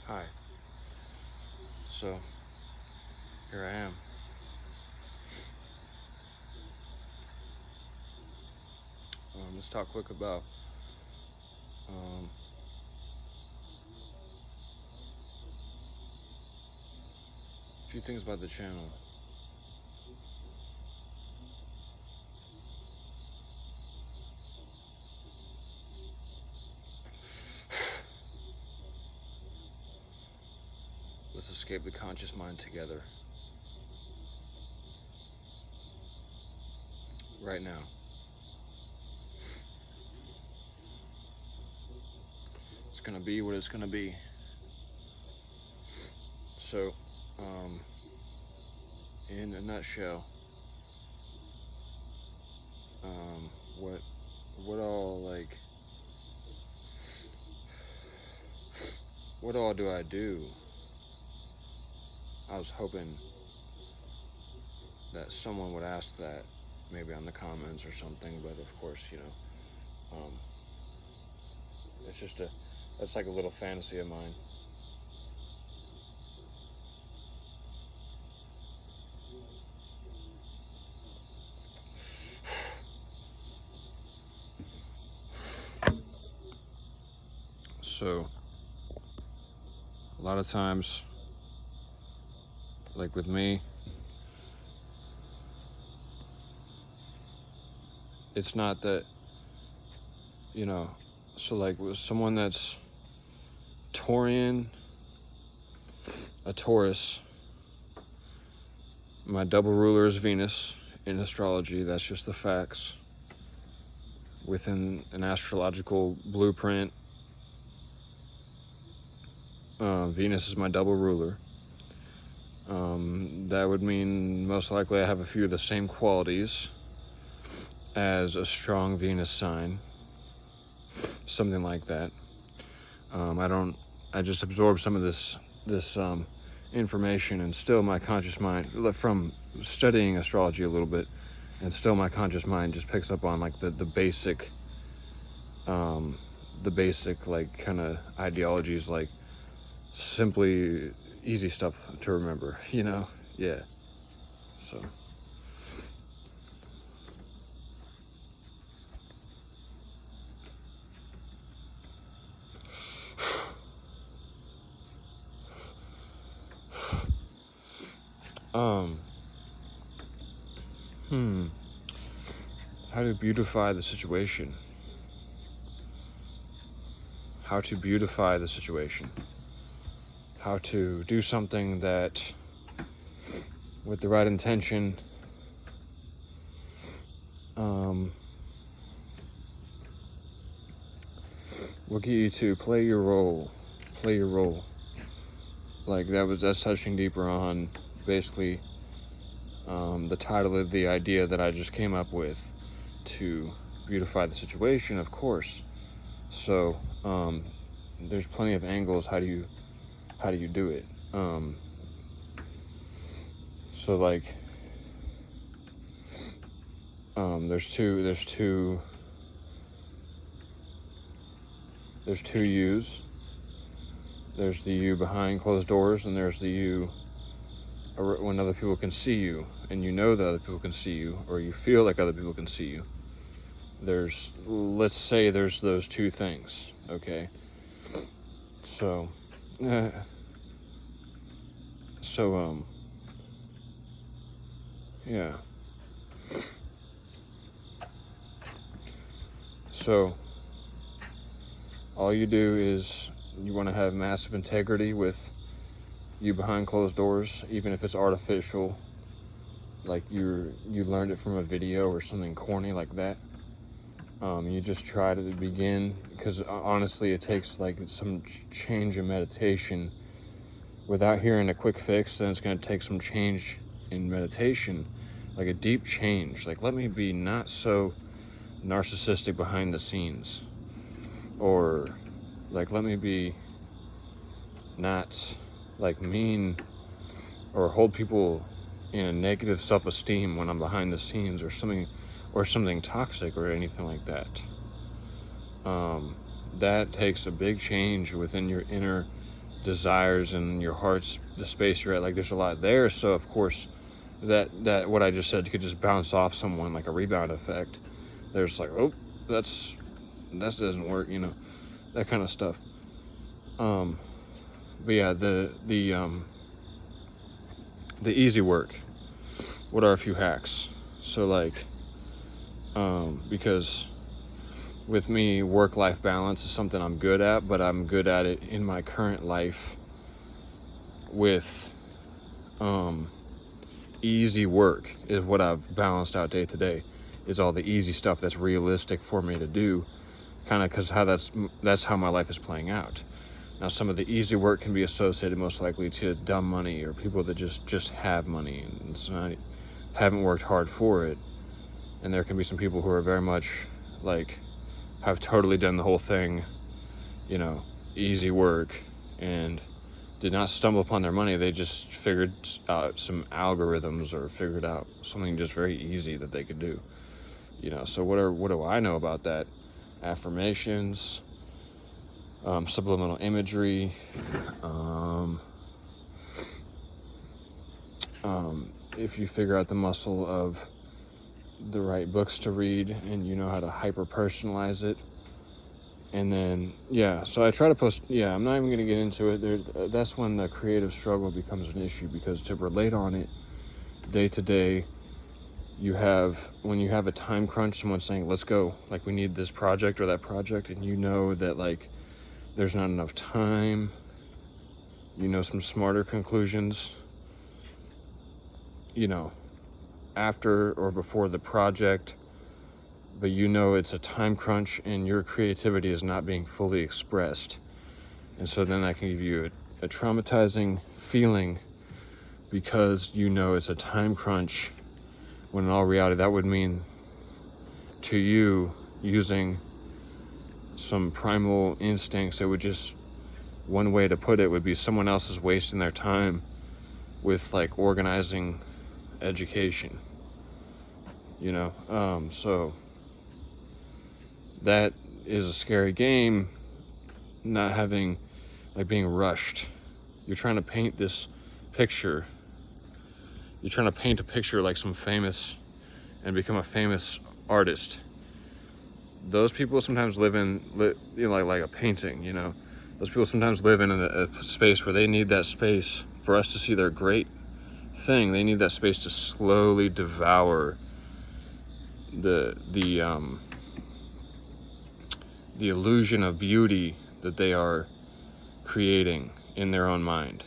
Hi. So, here I am. Let's talk quick about a few things about the channel. Let's escape the conscious mind together. Right now. It's gonna be what it's gonna be. So, in a nutshell, what all do I do? I was hoping that someone would ask that, maybe on the comments or something, but of course, that's like a little fantasy of mine. So, a lot of times, like with me, it's not that, so like with someone that's Taurian, a Taurus, my double ruler is Venus in astrology. That's just the facts. Within an astrological blueprint, Venus is my double ruler. That would mean most likely I have a few of the same qualities as a strong Venus sign, something like that. I just absorb some of this information, and still my conscious mind, from studying astrology a little bit, and still my conscious mind just picks up on like the basic like kind of ideologies, like simply easy stuff to remember, yeah. So how to beautify the situation. How to beautify the situation. How to do something that, with the right intention, will get you to play your role. Like that's touching deeper on basically the title of the idea that I just came up with, to beautify the situation, of course. So there's plenty of angles. How do you do it? So like there's two yous. There's the you behind closed doors, and there's the you when other people can see you, and you know that other people can see you, or you feel like other people can see you. Let's say there's those two things, okay? So, yeah. So, all you do is you want to have massive integrity with you behind closed doors, even if it's artificial, like you learned it from a video or something corny like that. You just try to begin, because honestly it takes like some change in meditation. Without hearing a quick fix, then it's going to take some change in meditation, like a deep change. Like, let me be not so narcissistic behind the scenes, or like let me be not like mean or hold people in a negative self-esteem when I'm behind the scenes, or something toxic or anything like that. That takes a big change within your inner desires and your heart's the space you're at, like there's a lot there. So of course that what I just said could just bounce off someone like a rebound effect. There's like, oh, that doesn't work, you know, that kind of stuff. But yeah, the easy work. What are a few hacks? So like, because with me, work-life balance is something I'm good at, but I'm good at it in my current life with easy work is what I've balanced out day to day, is all the easy stuff that's realistic for me to do, kind of because how that's how my life is playing out. Now, some of the easy work can be associated most likely to dumb money or people that just have money and it's not, haven't worked hard for it. And there can be some people who are very much like have totally done the whole thing, you know, easy work, and did not stumble upon their money. They just figured out some algorithms or figured out something just very easy that they could do, you know. So what do I know about that? Affirmations, subliminal imagery, if you figure out the muscle of the right books to read and you know how to hyper personalize it. And then yeah, so I try to post, yeah, I'm not even going to get into it. That's when the creative struggle becomes an issue, because to relate on it day to day, when you have a time crunch, someone saying, let's go, like we need this project or that project, and you know that like there's not enough time, you know, some smarter conclusions, you know, after or before the project, but you know it's a time crunch and your creativity is not being fully expressed. And so then that can give you a traumatizing feeling, because you know it's a time crunch, when in all reality that would mean to you using some primal instincts. It would just, one way to put it would be someone else is wasting their time with like organizing education, you know. So that is a scary game, not having, like being rushed. You're trying to paint this picture, you're trying to paint a picture like some famous and become a famous artist. Those people sometimes live in, you know, like a painting, you know. Those people sometimes live in a space where they need that space for us to see their great thing. They need that space to slowly devour the illusion of beauty that they are creating in their own mind,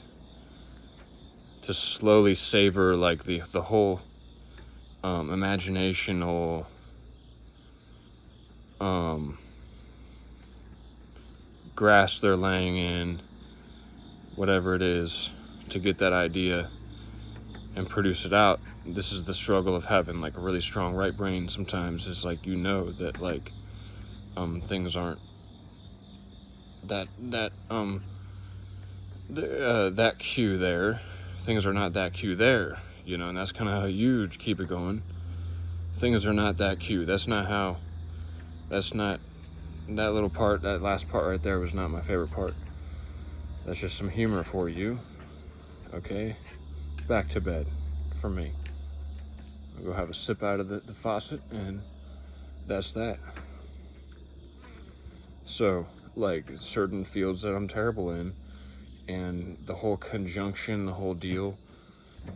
to slowly savor like the whole imaginational grass they're laying in, whatever it is, to get that idea and produce it out. This is the struggle of having like a really strong right brain. Sometimes is like, you know, that like things aren't that cue there. Things are not that cue there, you know, and that's kind of how you keep it going. Things are not that cue. That's not that little part, that last part right there was not my favorite part. That's just some humor for you. Okay, back to bed for me. I'll go have a sip out of the faucet, and that's that. So, like, certain fields that I'm terrible in, and the whole conjunction, the whole deal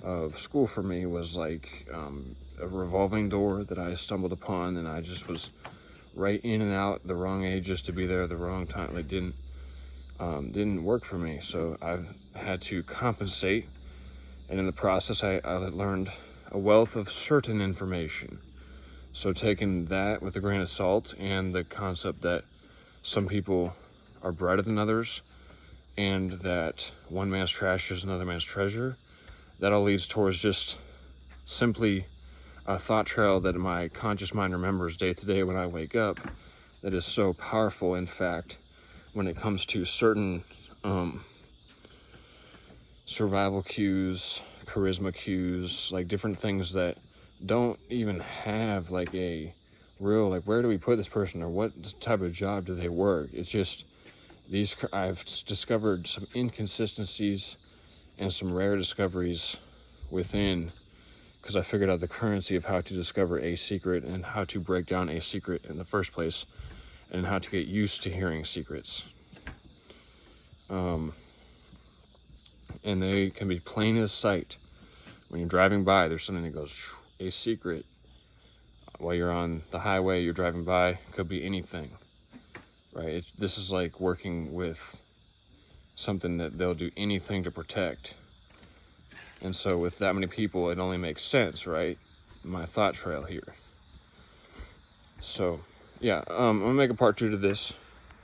of school for me was like a revolving door that I stumbled upon, and I just was right in and out, the wrong ages to be there at the wrong time. Like, didn't work for me. So I've had to compensate, and in the process I learned a wealth of certain information. So taking that with a grain of salt, and the concept that some people are brighter than others, and that one man's trash is another man's treasure, that all leads towards just simply a thought trail that my conscious mind remembers day to day when I wake up, that is so powerful. In fact, when it comes to certain survival cues, charisma cues, like different things that don't even have like a real, like, where do we put this person, or what type of job do they work? It's just I've discovered some inconsistencies and some rare discoveries within, because I figured out the currency of how to discover a secret and how to break down a secret in the first place, and how to get used to hearing secrets. And they can be plain as sight. When you're driving by, there's something that goes, a secret. While you're on the highway, you're driving by, could be anything, right? This is like working with something that they'll do anything to protect. And so with that many people, it only makes sense, right? My thought trail here. So, yeah, I'm gonna make a part 2 to this.